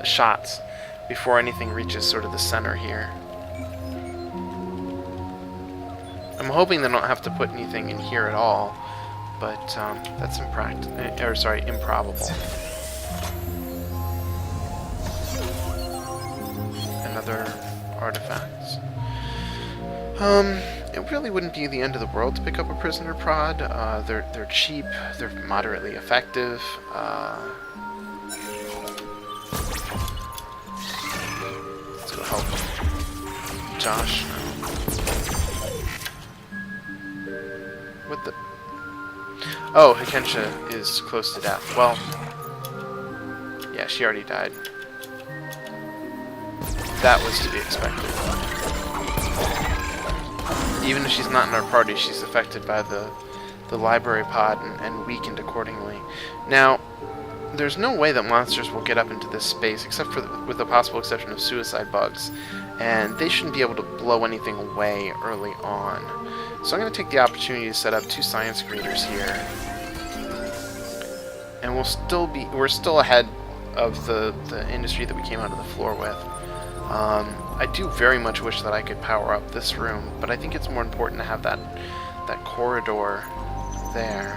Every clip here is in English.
shots before anything reaches sort of the center here. I'm hoping they don't have to put anything in here at all, but that's improbable. Another artifact. It really wouldn't be the end of the world to pick up a prisoner prod. They're cheap, they're moderately effective. Let's go help Josh. What the? Oh, Hikensha is close to death. Well, yeah, she already died. That was to be expected. Even if she's not in our party, she's affected by the library pod and weakened accordingly. Now, there's no way that monsters will get up into this space, except for with the possible exception of suicide bugs, and they shouldn't be able to blow anything away early on. So I'm going to take the opportunity to set up 2 science graders here, and we're still ahead of the industry that we came out of the floor with. I do very much wish that I could power up this room, but I think it's more important to have that corridor there.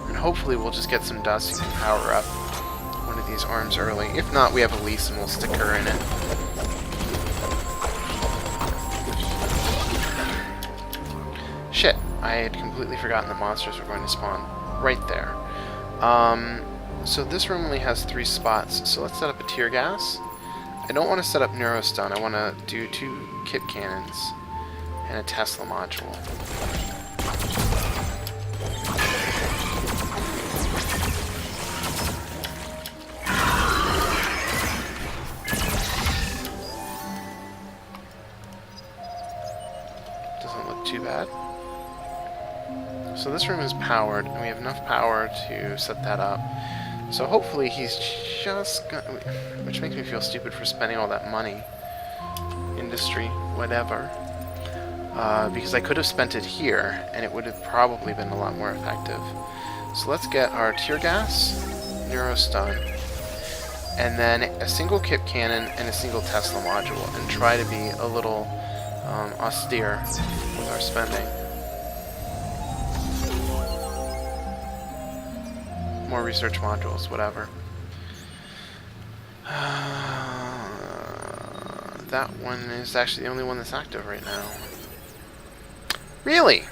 And hopefully we'll just get some dust and can power up one of these arms early. If not, we have Elise and we'll stick her in it. Shit, I had completely forgotten the monsters were going to spawn right there. So this room only has 3 spots, so let's set up a tear gas. I don't want to set up Neurostun, I want to do 2 kip cannons and a Tesla module. Doesn't look too bad. So this room is powered, and we have enough power to set that up. So hopefully he's just gonna... Which makes me feel stupid for spending all that money. Industry, whatever. Because I could have spent it here, and it would have probably been a lot more effective. So let's get our tear gas, Neurostun, and then a single kip cannon and a single Tesla module, and try to be a little austere with our spending. More research modules, whatever. That one is actually the only one that's active right now. Really?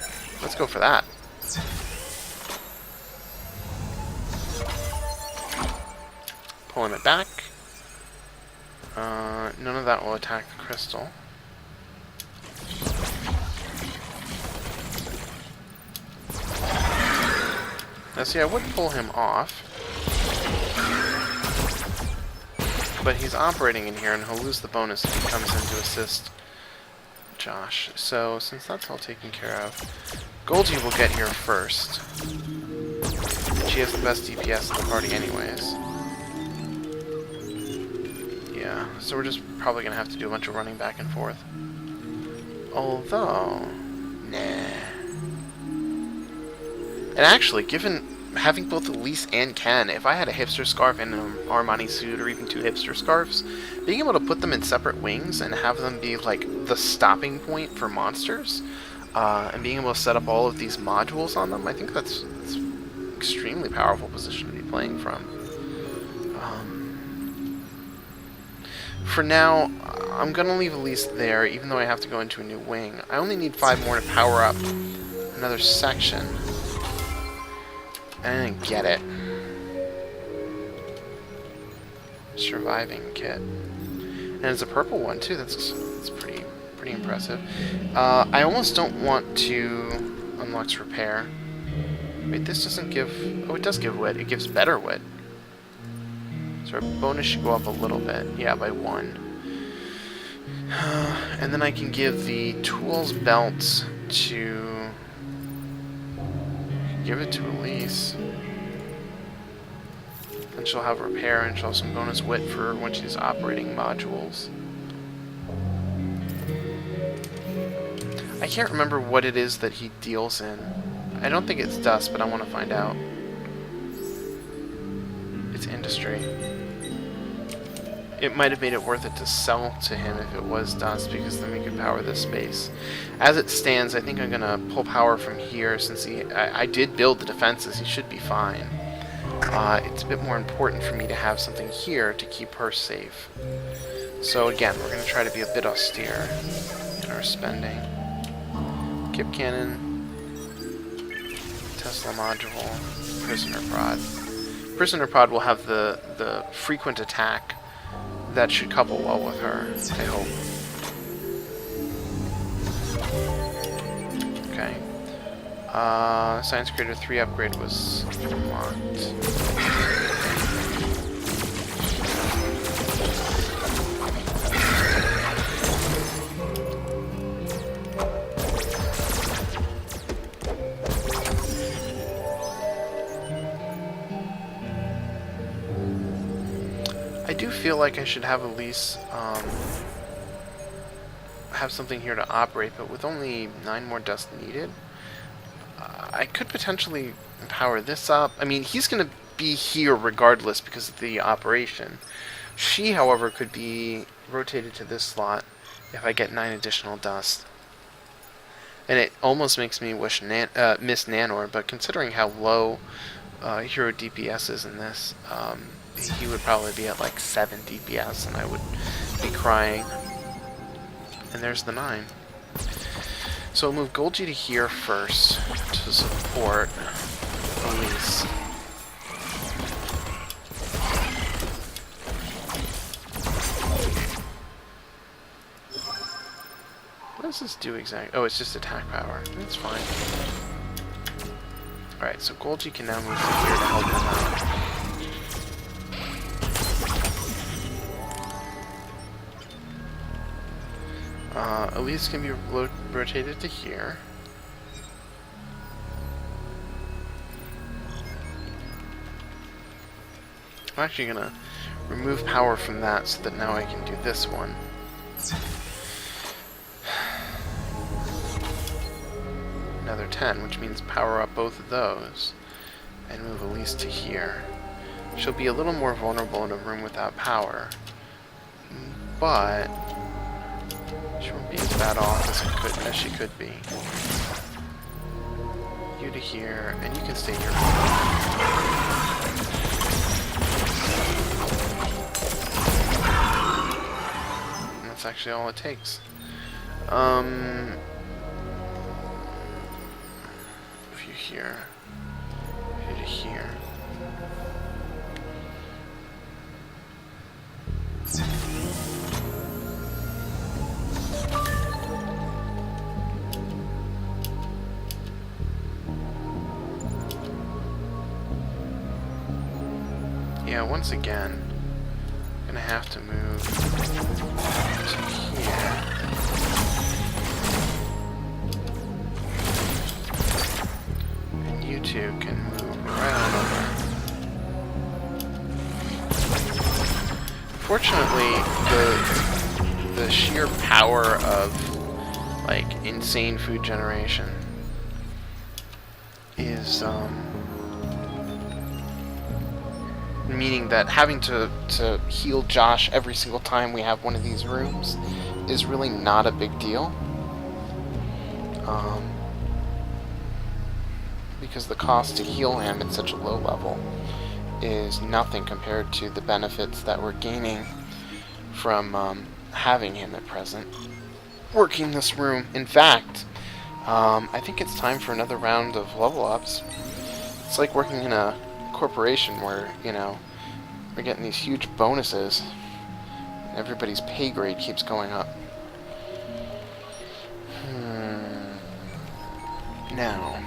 Let's go for that. Pulling it back. None of that will attack the crystal. Now see, I would pull him off, but he's operating in here and he'll lose the bonus if he comes in to assist Josh. So since that's all taken care of, Goldie will get here first. She has the best DPS in the party anyways. Yeah, so we're just probably going to have to do a bunch of running back and forth. Although, nah. And actually, given having both Elise and Ken, if I had a hipster scarf and an Armani suit, or even 2 hipster scarves, being able to put them in separate wings and have them be like the stopping point for monsters, and being able to set up all of these modules on them, I think that's an extremely powerful position to be playing from. For now, I'm going to leave Elise there, even though I have to go into a new wing. I only need 5 more to power up another section. I didn't get it. Surviving kit. And it's a purple one too, that's pretty impressive. I almost don't want to unlock repair. Wait, this doesn't give... Oh, it does give wit. It gives better wit. So our bonus should go up a little bit. Yeah, by 1. And then I can give the tools belt to... Give it to Elise. And she'll have repair and she'll have some bonus wit for when she's operating modules. I can't remember what it is that he deals in. I don't think it's dust, but I want to find out. It's industry. it might have made it worth it to sell to him if it was dust, because then we could power this space. As it stands, I think I'm going to pull power from here, since I did build the defenses. He should be fine. It's a bit more important for me to have something here to keep her safe. So again, we're going to try to be a bit austere in our spending. Kip Cannon, Tesla Module, Prisoner Prod. Prisoner Prod will have the frequent attack that should couple well with her, I hope. Okay. Science Creator 3 upgrade was unlocked. I do feel like I should have at least have something here to operate, but with only 9 more dust needed, I could potentially power this up. I mean, he's going to be here regardless because of the operation. She, however, could be rotated to this slot if I get 9 additional dust. And it almost makes me wish miss Nanor, but considering how low hero DPS is in this, he would probably be at like 7 DPS, and I would be crying. And there's the 9. So we'll move Golgi to here first to support Elise. What does this do exactly? Oh, it's just attack power. That's fine. Alright, so Golgi can now move to here to help him out. Elise can be rotated to here. I'm actually going to remove power from that so that now I can do this one. Another 10, which means power up both of those and move Elise to here. She'll be a little more vulnerable in a room without power, but she won't be as bad off as she could be. You to here, and you can stay here. And that's actually all it takes. If you here, you to here. Yeah, once again, I'm gonna have to move to here. And you two can move around over. Fortunately, the sheer power of like insane food generation is meaning that having to heal Josh every single time we have one of these rooms is really not a big deal. Because the cost to heal him at such a low level is nothing compared to the benefits that we're gaining from having him at present. Working this room. In fact, I think it's time for another round of level ups. It's like working in a corporation where, you know, we're getting these huge bonuses and everybody's pay grade keeps going up. Now,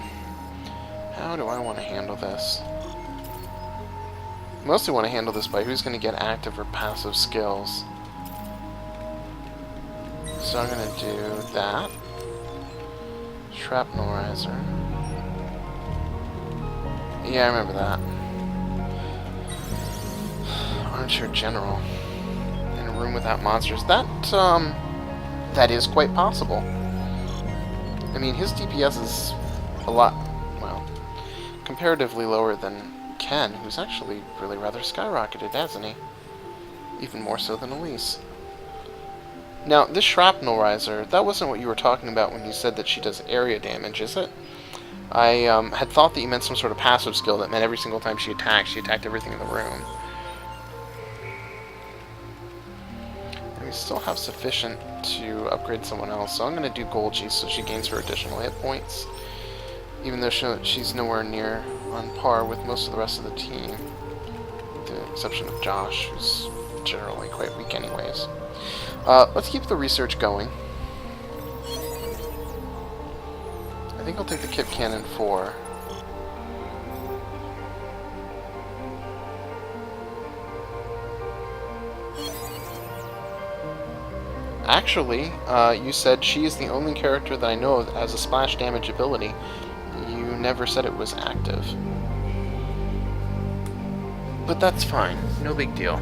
how do I want to handle this? Mostly want to handle this by who's going to get active or passive skills. So I'm going to do that. Shrapnelizer. Yeah, I remember that. Archer General. In a room without monsters. That is quite possible. I mean, his DPS is a lot, well, comparatively lower than Ken, who's actually really rather skyrocketed, hasn't he? even more so than Elise. Now, this shrapnel riser, that wasn't what you were talking about when you said that she does area damage, is it? I had thought that you meant some sort of passive skill that meant every single time she attacked everything in the room. And we still have sufficient to upgrade someone else, so I'm going to do Golgi so she gains her additional hit points. Even though she's nowhere near on par with most of the rest of the team. With the exception of Josh, who's generally quite weak anyways. Let's keep the research going. I think I'll take the Kip Cannon 4. Actually, you said she is the only character that I know of that has a splash damage ability. You never said it was active. But that's fine. No big deal.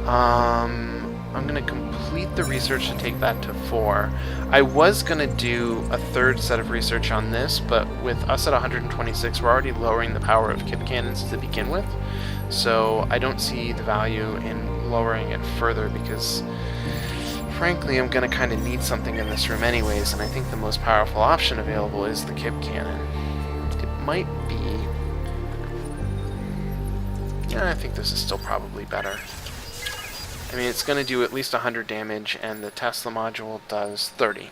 I'm going to complete the research to take that to 4. I was going to do a third set of research on this, but with us at 126, we're already lowering the power of Kip Cannons to begin with. So I don't see the value in lowering it further because, frankly, I'm going to kind of need something in this room anyways, and I think the most powerful option available is the Kip Cannon. It might be... Yeah, I think this is still probably better. I mean, it's going to do at least 100 damage, and the Tesla module does 30.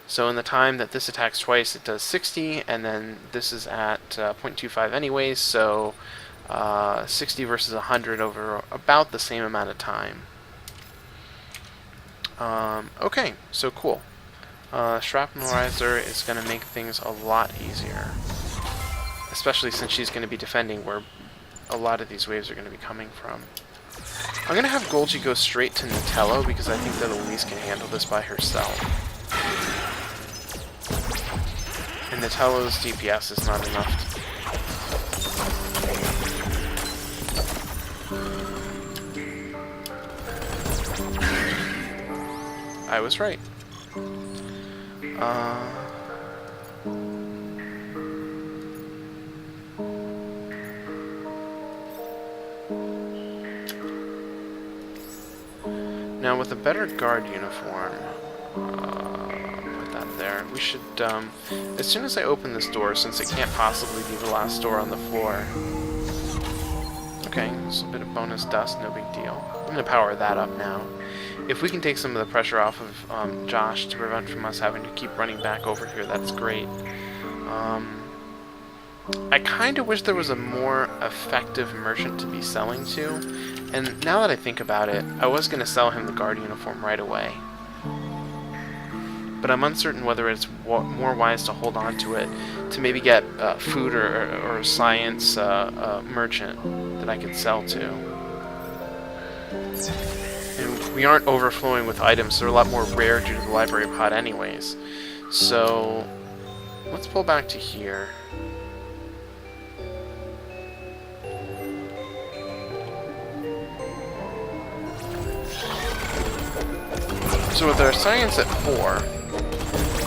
So in the time that this attacks twice, it does 60, and then this is at 0.25 anyways, so 60 versus 100 over about the same amount of time. Okay, so cool. Shrapnel Riser is going to make things a lot easier, especially since she's going to be defending where a lot of these waves are going to be coming from. I'm going to have Golgi go straight to Natello because I think that Elise can handle this by herself. And Natello's DPS is not enough. I was right. Now, with a better guard uniform, put that there. We should, as soon as I open this door, since it can't possibly be the last door on the floor. Okay, just a bit of bonus dust, no big deal. I'm going to power that up now. If we can take some of the pressure off of Josh to prevent from us having to keep running back over here, that's great. I kind of wish there was a more effective merchant to be selling to. And now that I think about it, I was going to sell him the guard uniform right away. But I'm uncertain whether it's more wise to hold on to it, to maybe get food or science merchant that I could sell to. And we aren't overflowing with items, so they're a lot more rare due to the library pod anyways. So, let's pull back to here. So with our science at 4,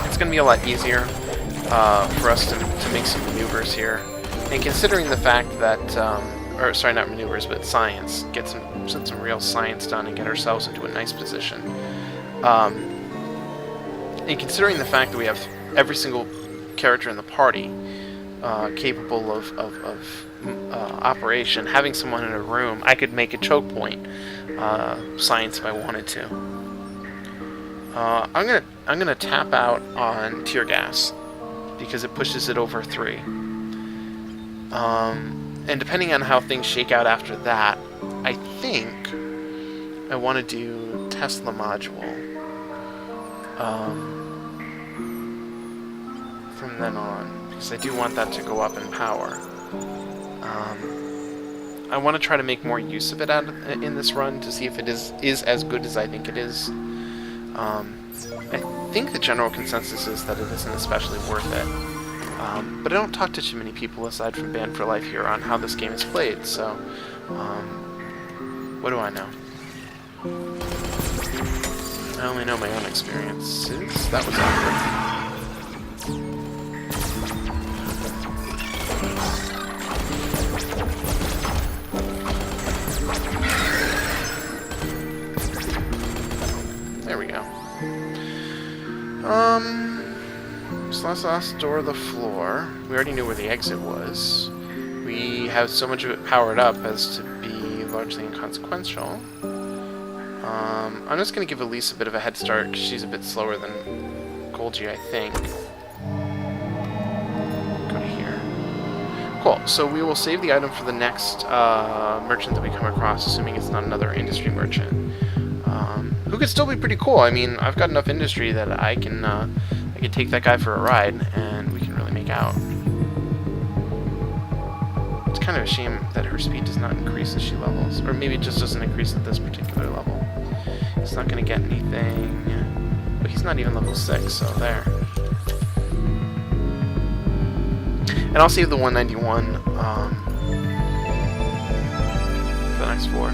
it's going to be a lot easier for us to make some maneuvers here. And considering the fact that, or sorry, not maneuvers, but science, set some real science done and get ourselves into a nice position. And considering the fact that we have every single character in the party capable of operation, having someone in a room, I could make a choke point science if I wanted to. I'm gonna tap out on tear gas because it pushes it over 3. And depending on how things shake out after that, I think I want to do Tesla module from then on because I do want that to go up in power. I want to try to make more use of it in this run to see if it is as good as I think it is. I think the general consensus is that it isn't especially worth it. But I don't talk to too many people aside from Band for Life here on how this game is played, so what do I know? I only know my own experiences. That was awkward. So let's store the floor. We already knew where the exit was. We have so much of it powered up as to be largely inconsequential. I'm just going to give Elise a bit of a head start because she's a bit slower than Golgi, I think. Go to here. Cool. So we will save the item for the next merchant that we come across, assuming it's not another industry merchant. Who could still be pretty cool. I mean, I've got enough industry that I can take that guy for a ride, and we can really make out. It's kind of a shame that her speed does not increase as she levels, or maybe it just doesn't increase at this particular level. He's not going to get anything, but he's not even level 6, so there. And I'll save the 191 for the next floor.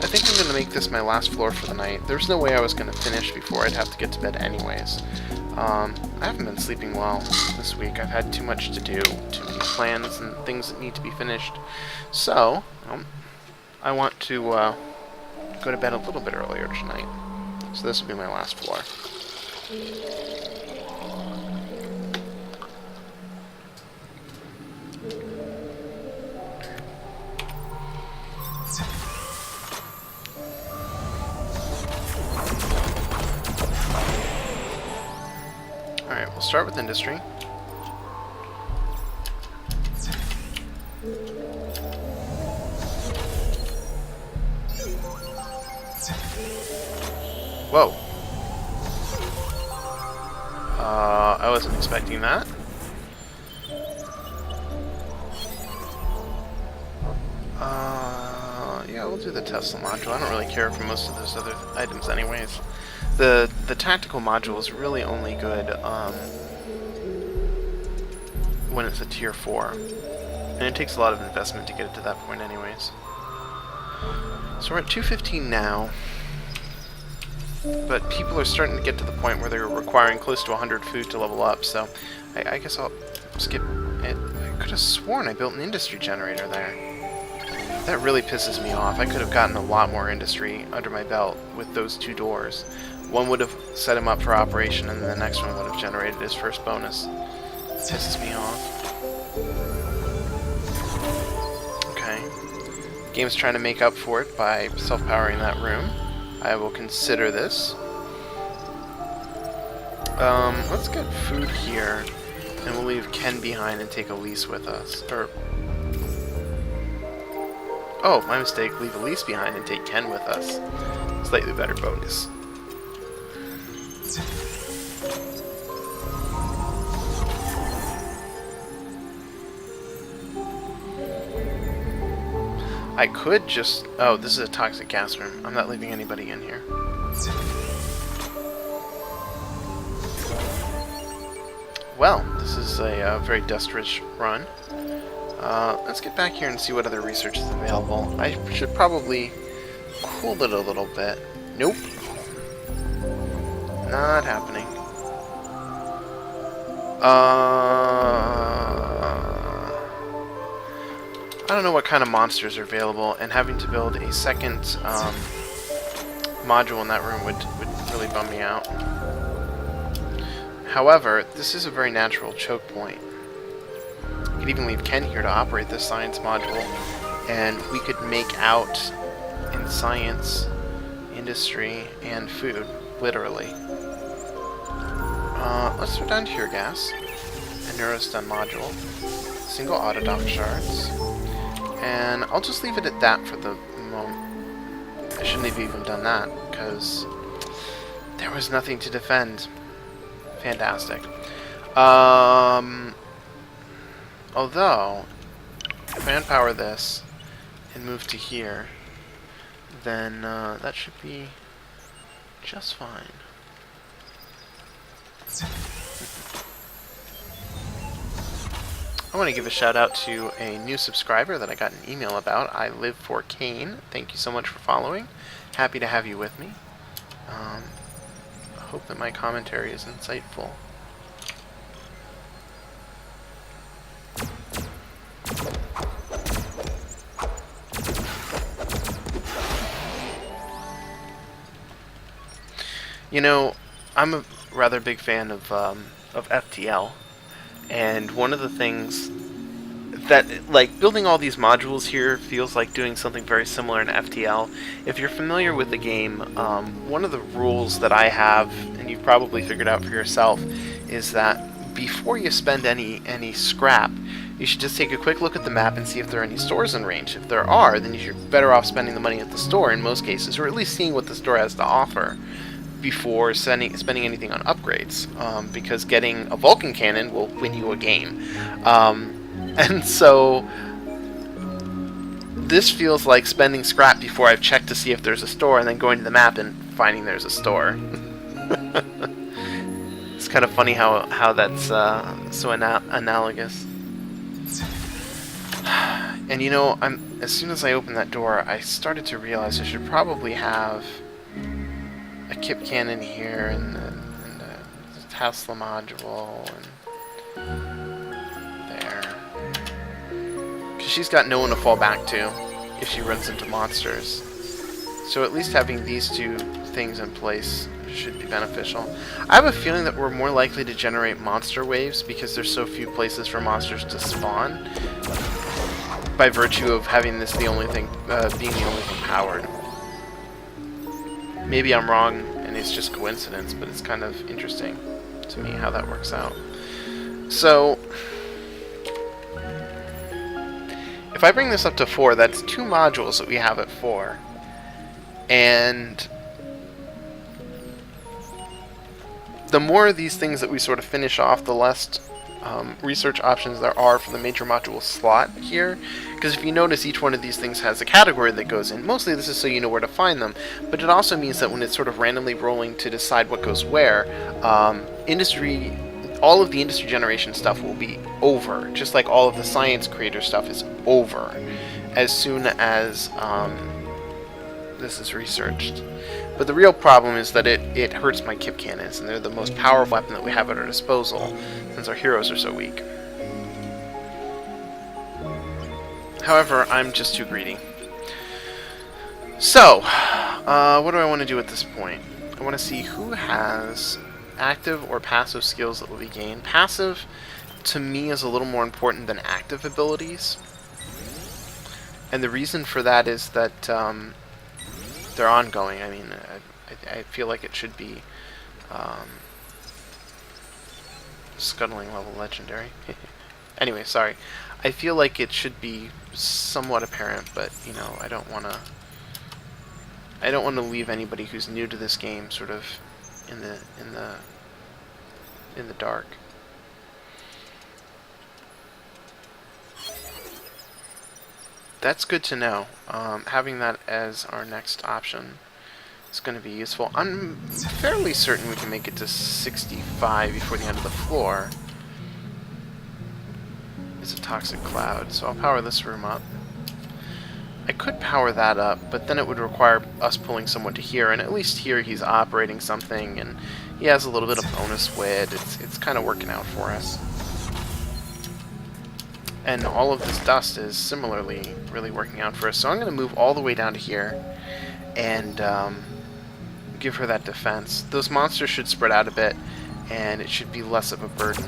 I think I'm going to make this my last floor for the night. There's no way I was going to finish before I'd have to get to bed anyways. I haven't been sleeping well this week. I've had too much to do, too many plans and things that need to be finished. So, I want to go to bed a little bit earlier tonight. So this will be my last floor. Alright, we'll start with industry. Whoa. I wasn't expecting that. Yeah, we'll do the Tesla module. I don't really care for most of those other items anyways. The tactical module is really only good when it's a tier 4. And it takes a lot of investment to get it to that point anyways. So we're at 215 now. But people are starting to get to the point where they're requiring close to 100 food to level up, so I guess I'll skip it. I could have sworn I built an industry generator there. That really pisses me off. I could have gotten a lot more industry under my belt with those 2 doors. One would have set him up for operation, and then the next one would have generated his first bonus. It pisses me off. Okay. The game's trying to make up for it by self-powering that room. I will consider this. Let's get food here, and we'll leave Ken behind and take Elise with us. Oh, my mistake. Leave Elise behind and take Ken with us. Slightly better bonus. I could just... Oh, this is a toxic gas room. I'm not leaving anybody in here. Well, this is a very dust-rich run. Let's get back here and see what other research is available. I should probably cool it a little bit. Nope. Not happening. I don't know what kind of monsters are available, and having to build a second module in that room would really bum me out. However, this is a very natural choke point. I could even leave Ken here to operate this science module, and we could make out in science, industry, and food, literally. Let's throw down Tear Gas, a Neurostun module, single Autodoc shards, and I'll just leave it at that for the moment. I shouldn't have even done that, because there was nothing to defend. Fantastic. Although, if I unpower this and move to here, then that should be just fine. I want to give a shout out to a new subscriber that I got an email about. I live for Kane. Thank you so much for following. Happy to have you with me. I hope that my commentary is insightful. You know, I'm a rather big fan of FTL, and one of the things that, like, building all these modules here feels like doing something very similar in FTL. If you're familiar with the game, one of the rules that I have, and you've probably figured out for yourself, is that before you spend any scrap, you should just take a quick look at the map and see if there are any stores in range. If there are, then you're better off spending the money at the store in most cases, or at least seeing what the store has to offer before spending anything on upgrades, because getting a Vulcan cannon will win you a game. And so this feels like spending scrap before I've checked to see if there's a store, and then going to the map and finding there's a store. It's kind of funny how that's so analogous. And you know, as soon as I opened that door, I started to realize I should probably have a Kip cannon here, and a Tesla module, and there. Because she's got no one to fall back to if she runs into monsters. So at least having these two things in place should be beneficial. I have a feeling that we're more likely to generate monster waves because there's so few places for monsters to spawn, by virtue of having this being the only thing powered. Maybe I'm wrong and it's just coincidence, but it's kind of interesting to me how that works out. So if I bring this up to 4, that's 2 modules that we have at 4. And the more of these things that we sort of finish off, the less research options there are for the major module slot here. Because if you notice, each one of these things has a category that goes in. Mostly this is so you know where to find them, but it also means that when it's sort of randomly rolling to decide what goes where, all of the industry generation stuff will be over, just like all of the science creator stuff is over as soon as this is researched. But the real problem is that it hurts my Kip cannons, and they're the most powerful weapon that we have at our disposal, since our heroes are so weak. However, I'm just too greedy. So, what do I want to do at this point? I want to see who has active or passive skills that will be gained. Passive, to me, is a little more important than active abilities. And the reason for that is that they're ongoing. I mean, I feel like it should be scuttling level legendary. Anyway, sorry. I feel like it should be somewhat apparent, but you know, I don't want to leave anybody who's new to this game sort of in the dark. That's good to know. Having that as our next option is going to be useful. I'm fairly certain we can make it to 65 before the end of the floor. It's a toxic cloud, so I'll power this room up. I could power that up, but then it would require us pulling someone to here, and at least here he's operating something, and he has a little bit of bonus wit. It's kind of working out for us. And all of this dust is similarly really working out for us. So I'm going to move all the way down to here and give her that defense. Those monsters should spread out a bit, and it should be less of a burden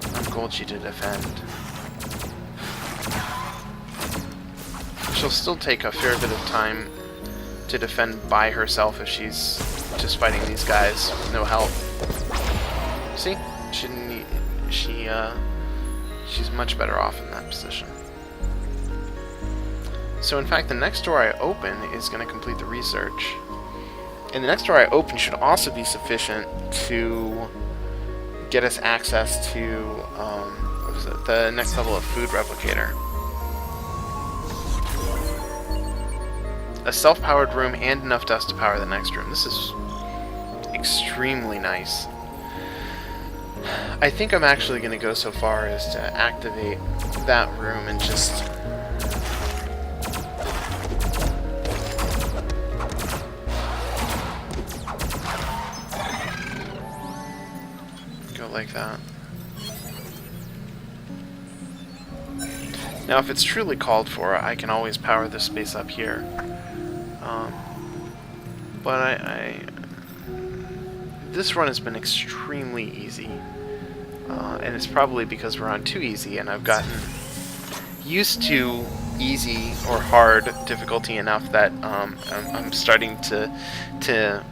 on Golgi to defend. She'll still take a fair bit of time to defend by herself if she's just fighting these guys with no help. See? She's much better off in that position. So in fact, the next door I open is going to complete the research. And the next door I open should also be sufficient to get us access to what was it? The next level of food replicator. A self-powered room and enough dust to power the next room. This is extremely nice. I think I'm actually going to go so far as to activate that room and just go like that. Now, if it's truly called for, I can always power this space up here. But this run has been extremely easy. And it's probably because we're on too easy, and I've gotten used to easy or hard difficulty enough that I'm starting to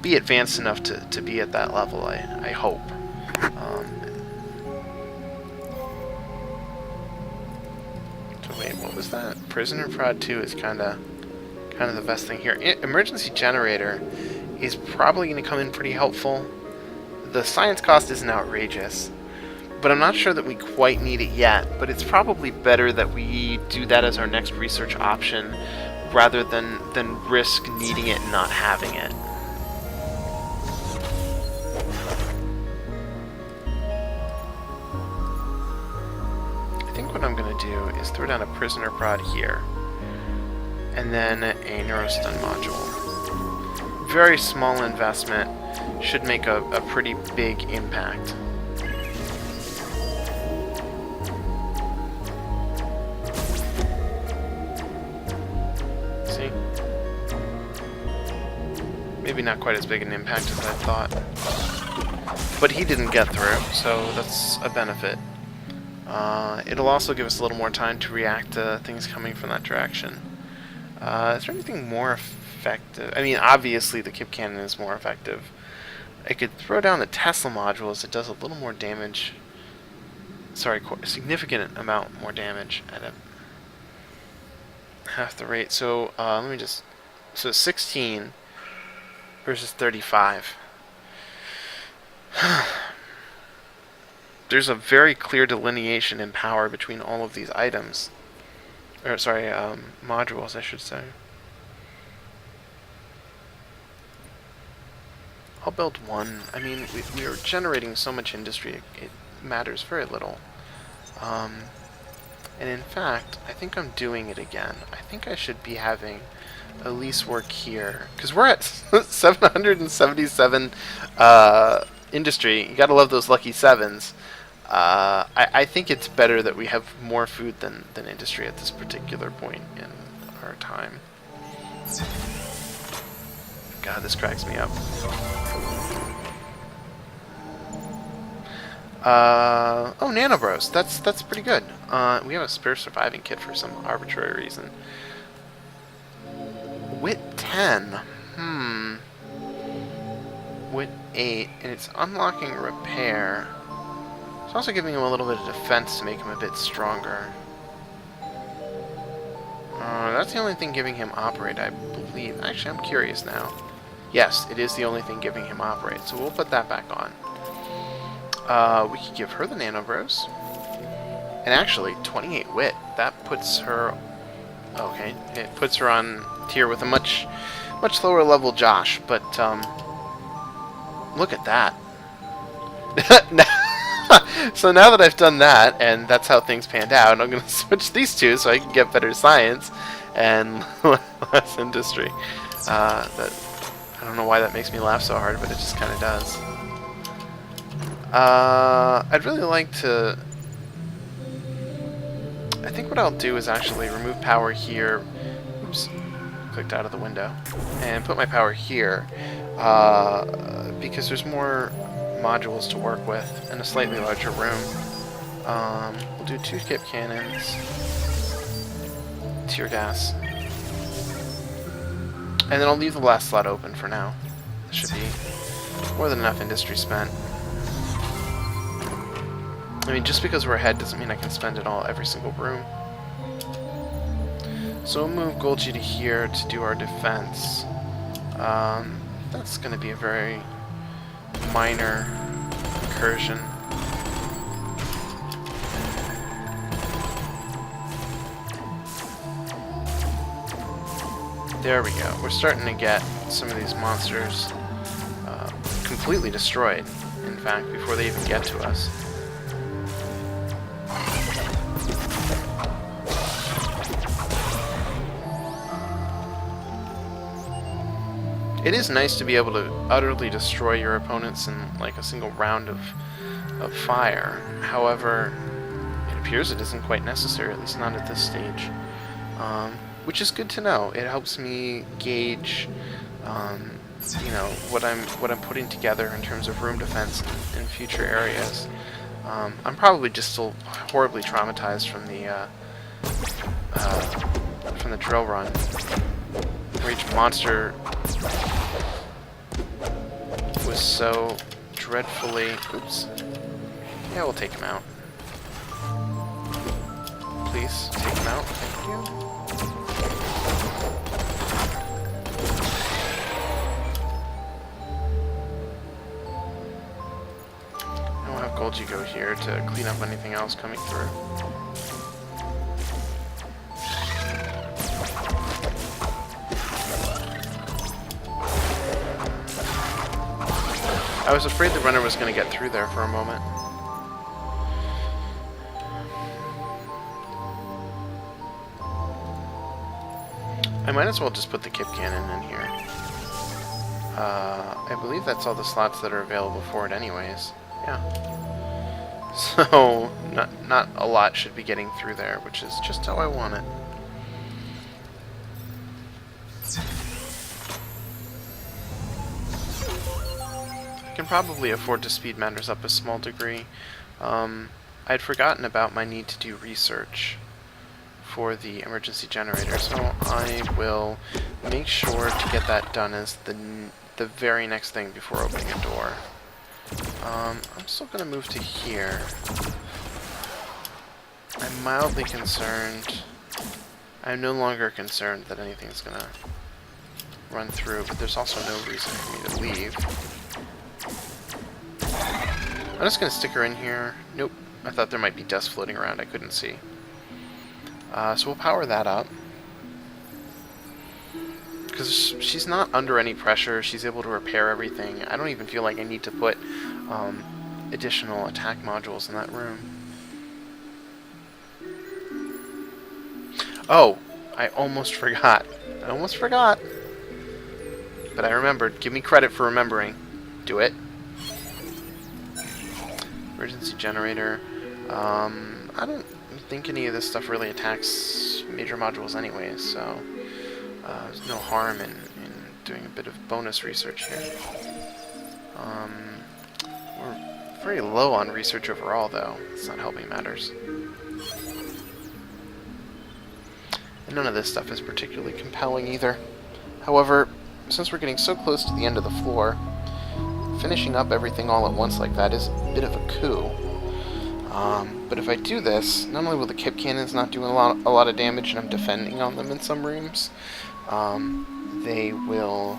be advanced enough to be at that level, I hope. So wait, what was that? Prisoner Prod 2 is kind of the best thing here. Emergency Generator is probably going to come in pretty helpful. The science cost isn't outrageous, but I'm not sure that we quite need it yet. But it's probably better that we do that as our next research option rather than risk needing it and not having it. I think what I'm going to do is throw down a Prisoner Prod here, and then a Neurostun module. Very small investment, should make a pretty big impact. See? Maybe not quite as big an impact as I thought. But he didn't get through, so that's a benefit. It'll also give us a little more time to react to things coming from that direction. Is there anything more effective? I mean, obviously the Kip Cannon is more effective. I could throw down the Tesla module as it does a little more damage. Sorry, a significant amount more damage at half the rate. So let me just... So 16 versus 35. There's a very clear delineation in power between all of these items. Or, sorry, modules, I should say. I'll build one. I mean, we are generating so much industry, it matters very little. And in fact, I think I'm doing it again. I think I should be having Elise work here. Because we're at 777 industry. You gotta love those lucky sevens. I think it's better that we have more food than industry at this particular point in our time. God, this cracks me up. Oh, Nanobros. That's pretty good. We have a spare surviving kit for some arbitrary reason. Wit 10. Wit 8, and it's unlocking repair. It's also giving him a little bit of defense to make him a bit stronger. That's the only thing giving him operate, I believe. Actually, I'm curious now. Yes, it is the only thing giving him operate, so we'll put that back on. We could give her the Nanobros. And actually, 28 wit. That puts her... Okay, it puts her on tier with a much lower level Josh, but look at that. So now that I've done that, and that's how things panned out, I'm going to switch these two so I can get better science and less industry. I don't know why that makes me laugh so hard, but it just kind of does. I'd really like to... I think what I'll do is actually remove power here. Oops, clicked out of the window. And put my power here, because there's more modules to work with and a slightly larger room. We'll do 2 Kip Cannons, tear gas, and then I'll leave the last slot open for now. That should be more than enough industry spent. I mean, just because we're ahead doesn't mean I can spend it all every single room. So we'll move Golgi to here to do our defense. That's going to be a very minor incursion. There we go. We're starting to get some of these monsters completely destroyed, in fact, before they even get to us. It is nice to be able to utterly destroy your opponents in like a single round of fire. However, it appears it isn't quite necessary, at least not at this stage. Which is good to know. It helps me gauge you know, what I'm putting together in terms of room defense in future areas. I'm probably just still horribly traumatized from the drill run, where each monster was so dreadfully... Oops. Yeah, we'll take him out. Please, take him out. Thank you. And we'll have Golgi go here to clean up anything else coming through. I was afraid the runner was going to get through there for a moment. I might as well just put the Kip Cannon in here. I believe that's all the slots that are available for it anyways. Yeah. So, not a lot should be getting through there, which is just how I want it. I can probably afford to speed matters up a small degree. I'd forgotten about my need to do research for the emergency generator, so I will make sure to get that done as the very next thing before opening a door. I'm still going to move to here. I'm mildly concerned. I'm no longer concerned that anything's going to run through, but there's also no reason for me to leave. I'm just going to stick her in here. Nope. I thought there might be dust floating around I couldn't see. So we'll power that up. Because she's not under any pressure. She's able to repair everything. I don't even feel like I need to put additional attack modules in that room. Oh, I almost forgot. But I remembered. Give me credit for remembering. Do it. Emergency generator. I don't think any of this stuff really attacks major modules anyways, so there's no harm in doing a bit of bonus research here. We're very low on research overall, though. It's not helping matters. And none of this stuff is particularly compelling either. However, since we're getting so close to the end of the floor, finishing up everything all at once like that is a bit of a coup. But if I do this, not only will the Kip Cannons not do a lot of damage, and I'm defending on them in some rooms, they will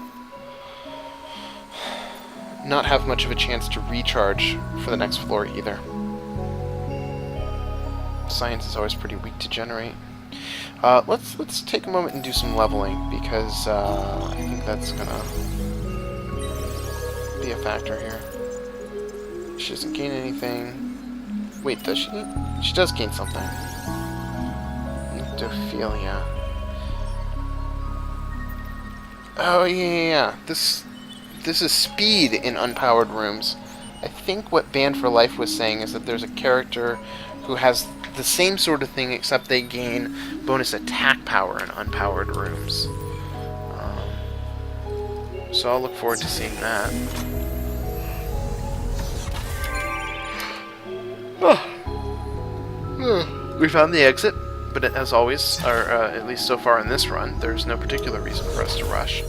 not have much of a chance to recharge for the next floor either. Science is always pretty weak to generate. Let's take a moment and do some leveling, because I think that's gonna be a factor here. She doesn't gain anything. Wait, does she? She does gain something. Nyctophilia. Oh yeah. This is speed in unpowered rooms. I think what Band for Life was saying is that there's a character who has the same sort of thing, except they gain bonus attack power in unpowered rooms. So I'll look forward to seeing that. We found the exit, but as always, or at least so far in this run, there's no particular reason for us to rush.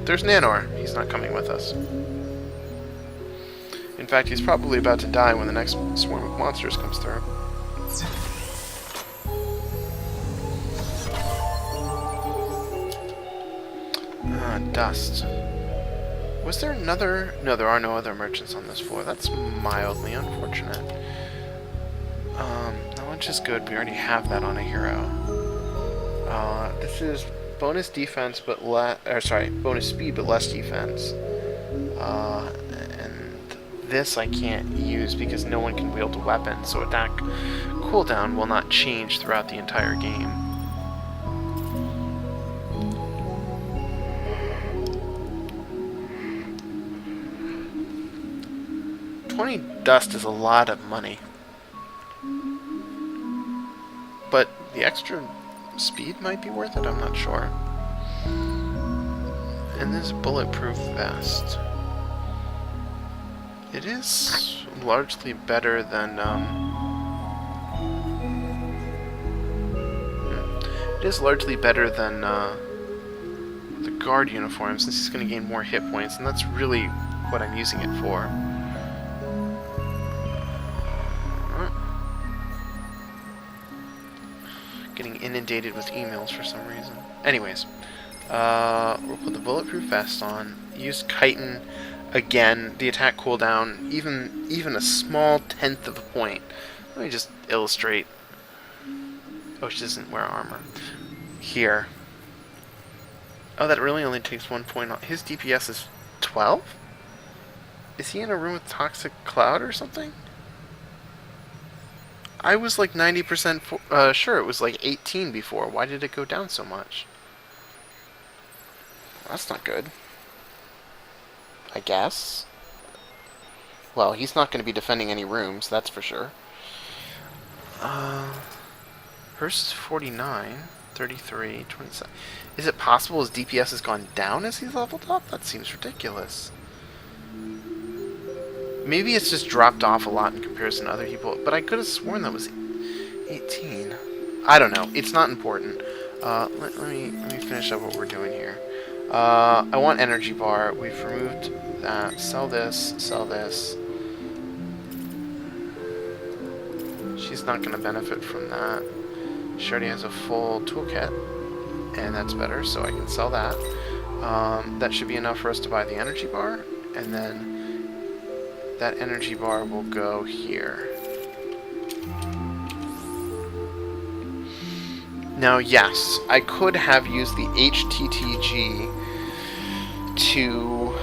There's Nanor. He's not coming with us. In fact, he's probably about to die when the next swarm of monsters comes through. Dust. Was there another... No, there are no other merchants on this floor. That's mildly unfortunate. Knowledge is good. We already have that on a hero. This is bonus defense, but bonus speed, but less defense. And this I can't use because no one can wield a weapon, so attack cooldown will not change throughout the entire game. Dust is a lot of money, but the extra speed might be worth it. I'm not sure. And this bulletproof vest. It is largely better than, It is largely better than, the guard uniform, since he's going to gain more hit points, and that's really what I'm using it for. Getting inundated with emails for some reason. Anyways, we'll put the bulletproof vest on, use chitin again, the attack cooldown, even a small tenth of a point. Let me just illustrate. Oh, she doesn't wear armor. Here. Oh, that really only takes 1 point off. His DPS is 12? Is he in a room with Toxic Cloud or something? I was like 90% sure it was like 18 before. Why did it go down so much? That's not good. I guess. Well, he's not going to be defending any rooms, that's for sure. Hers is 49, 33, 27. Is it possible his DPS has gone down as he's leveled up? That seems ridiculous. Maybe it's just dropped off a lot in comparison to other people, but I could have sworn that was 18. I don't know. It's not important. Let me finish up what we're doing here. I want energy bar. We've removed that. Sell this. Sell this. She's not going to benefit from that. She already has a full toolkit, and that's better, so I can sell that. That should be enough for us to buy the energy bar, and then that energy bar will go here. Now, yes, I could have used the HTTG to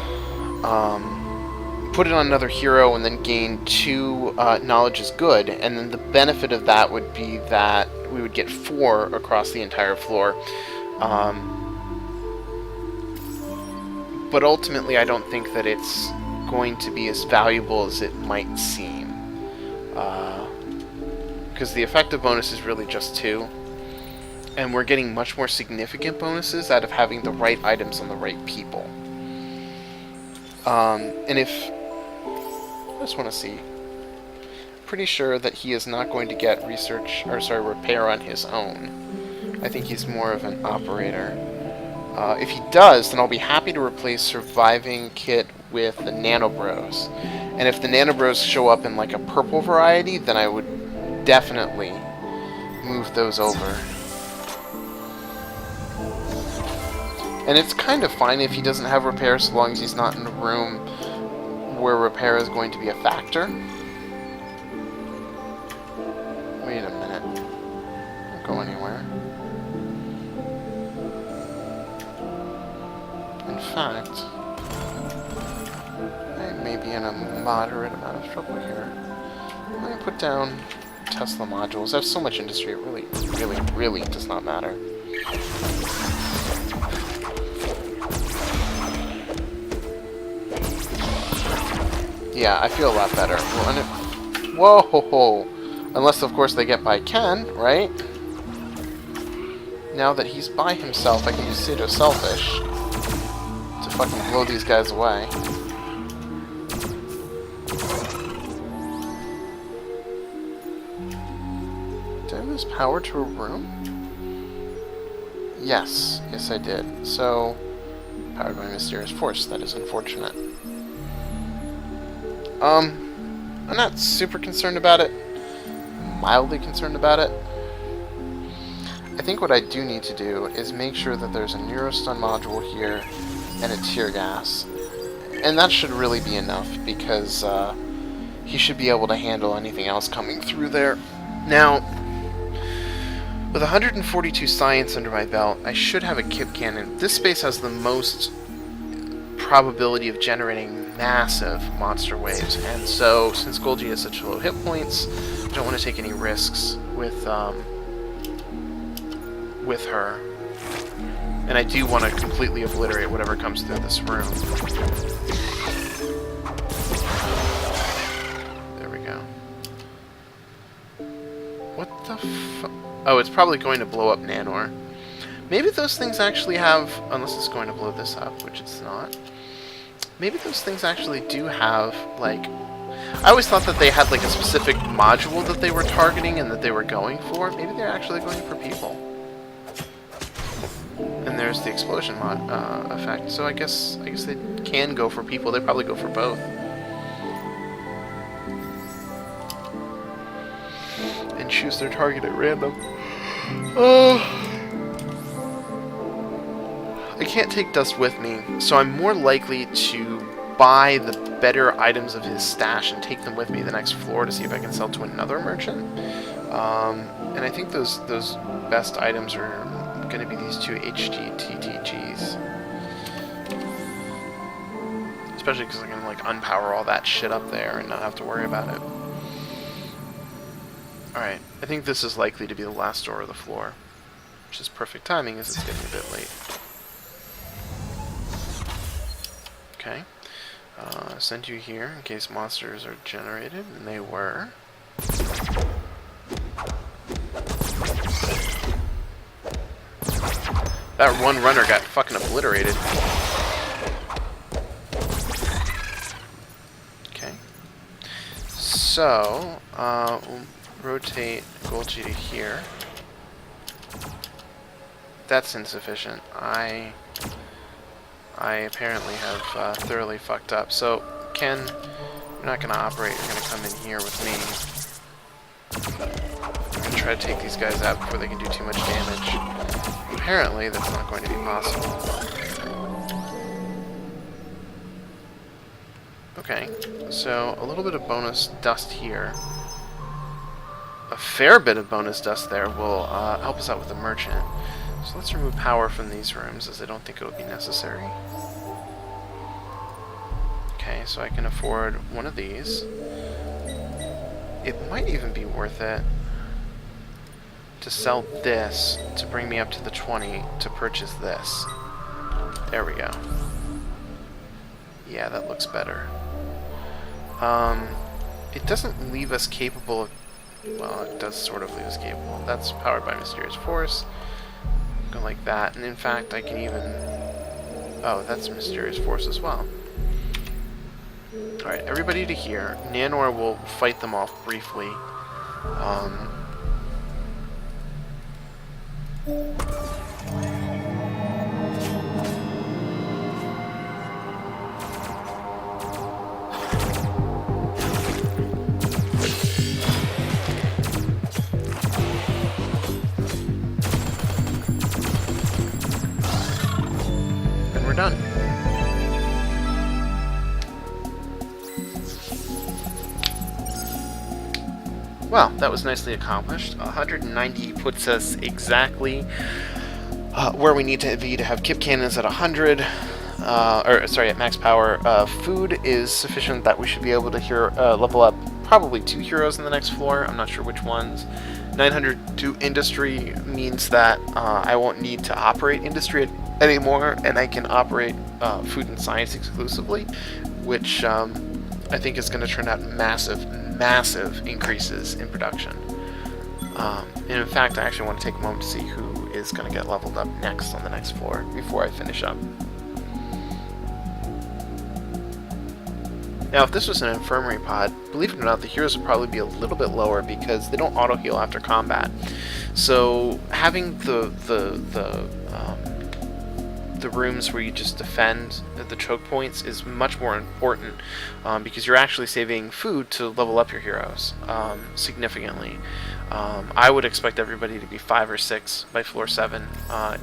put it on another hero and then gain 2 knowledge is good, and then the benefit of that would be that we would get 4 across the entire floor. But ultimately, I don't think that it's going to be as valuable as it might seem. Because the effective bonus is really just 2. And we're getting much more significant bonuses out of having the right items on the right people. And if... I just want to see. Pretty sure that he is not going to get repair on his own. I think he's more of an operator. If he does, then I'll be happy to replace Surviving Kit with the Nano Bros. And if the Nano Bros show up in like a purple variety, then I would definitely move those over. And it's kind of fine if he doesn't have repair so long as he's not in a room where repair is going to be a factor. Wait a minute. Don't go anywhere. In fact, I may be in a moderate amount of trouble here. Let me put down Tesla modules. I have so much industry, it really does not matter. Yeah, I feel a lot better. Whoa! Unless, of course, they get by Ken, right? Now that he's by himself, I can use Pseudo Selfish to fucking blow these guys away. Did I lose power to a room? Yes. Yes, I did. So, powered by Mysterious Force. That is unfortunate. I'm not super concerned about it. Mildly concerned about it. I think what I do need to do is make sure that there's a Neurostun module here and a Tear Gas. And that should really be enough, because he should be able to handle anything else coming through there. Now, with 142 science under my belt, I should have a Kip Cannon. This space has the most probability of generating massive monster waves, and so since Golgi has such low hit points, I don't want to take any risks with her. And I do want to completely obliterate whatever comes through this room. There we go. What the fu- Oh, it's probably going to blow up Nanor. Maybe those things actually have, unless it's going to blow this up, which it's not. Maybe those things actually do have, like... I always thought that they had, like, a specific module that they were targeting and that they were going for. Maybe they're actually going for people. And there's the explosion effect. So I guess they can go for people. They probably go for both. And choose their target at random. I can't take Dust with me, so I'm more likely to buy the better items of his stash and take them with me the next floor to see if I can sell to another merchant. And I think those best items are going to be these two HGTTGs. Especially because I can like unpower all that shit up there and not have to worry about it. Alright, I think this is likely to be the last door of the floor. Which is perfect timing as it's getting a bit late. Okay. Send you here in case monsters are generated, and they were. That one runner got fucking obliterated. Okay. So, we'll rotate Golgi to here. That's insufficient. I apparently have thoroughly fucked up. So, Ken, you're not going to operate. You're going to come in here with me. I'm going to try to take these guys out before they can do too much damage. Apparently, that's not going to be possible. Okay, so a little bit of bonus dust here. A fair bit of bonus dust there will help us out with the merchant. So let's remove power from these rooms, as I don't think it will be necessary. Okay, so I can afford one of these. It might even be worth it to sell this to bring me up to the 20 to purchase this. There we go. Yeah, that looks better. It doesn't leave us capable of... Well, it does sort of leave us capable. That's powered by Mysterious Force. Go like that, and in fact I can even... Oh, that's Mysterious Force as well. Alright, everybody to here. Nanor will fight them off briefly. And we're done. Well, that was nicely accomplished. 190 puts us exactly where we need to be to have Kip Cannons at 100. At max power. Food is sufficient that we should be able to level up probably 2 heroes in the next floor. I'm not sure which ones. 900 to industry means that I won't need to operate industry anymore, and I can operate food and science exclusively, which I think is going to turn out massive increases in production. And in fact, I actually want to take a moment to see who is going to get leveled up next on the next floor before I finish up. Now, if this was an infirmary pod, believe it or not, the heroes would probably be a little bit lower because they don't auto-heal after combat. So having the rooms where you just defend the choke points is much more important because you're actually saving food to level up your heroes significantly. I would expect everybody to be 5 or 6 by floor 7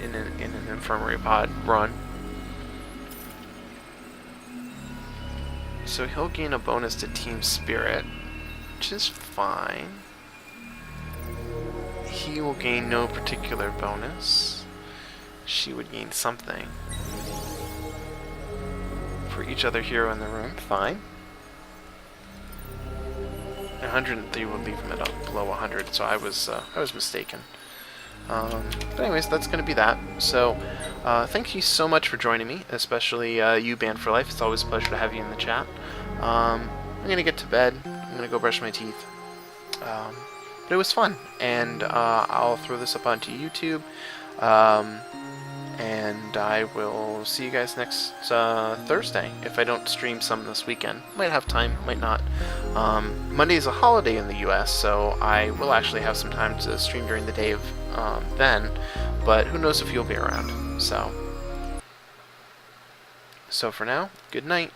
in an infirmary pod run. So he'll gain a bonus to Team Spirit, which is fine. He will gain no particular bonus. She would gain something. For each other hero in the room, fine. 103 would leave him at below 100, so I was mistaken. But anyways, that's going to be that. So, thank you so much for joining me, especially you, Band for Life. It's always a pleasure to have you in the chat. I'm going to get to bed. I'm going to go brush my teeth. But it was fun, and I'll throw this up onto YouTube. And I will see you guys next Thursday, if I don't stream some this weekend. Might have time, might not. Monday is a holiday in the US, so I will actually have some time to stream during the day of then, but who knows if you'll be around. So for now, good night.